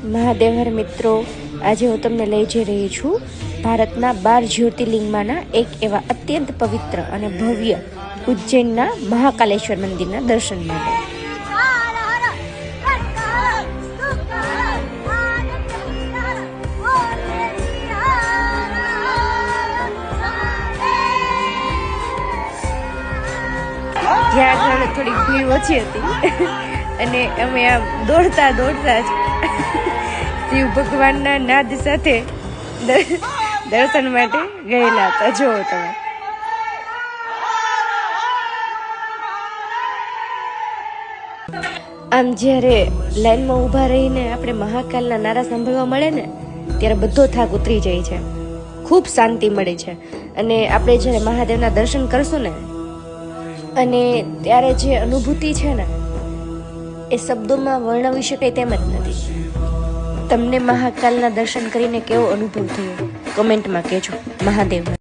મહાદેવહર મિત્રો, આજે હું તમને લઈ જઈ રહી છું ભારતના 12 જ્યોતિર્લિંગમાંના એક એવા અત્યંત પવિત્ર અને ભવ્ય ઉજ્જૈનના મહાકાલેશ્વર મંદિરના દર્શન માટે। જ્યાં આગળ થોડીક ભીડ ઓછી હતી અને અમે આમ દોડતા દોડતા જ શિવ ભગવાનના નાદ સાથે દર્શન માટે ગયેલા હતા। જુઓ તમે, આમ જ્યારે લાઈનમાં ઊભા રહીને આપણે મહાકાલના નારા સાંભળવા મળે ને ત્યારે બધો થાક ઉતરી જાય છે, ખૂબ શાંતિ મળે છે। અને આપણે જ્યારે મહાદેવના દર્શન કરશું ને અને ત્યારે જે અનુભૂતિ છે ને એ શબ્દોમાં વર્ણવી શકાય તેમ જ નથી। તમને મહાકાલના દર્શન કરીને કેવો અનુભવ થયો કમેન્ટમાં કહેજો। મહાદેવ।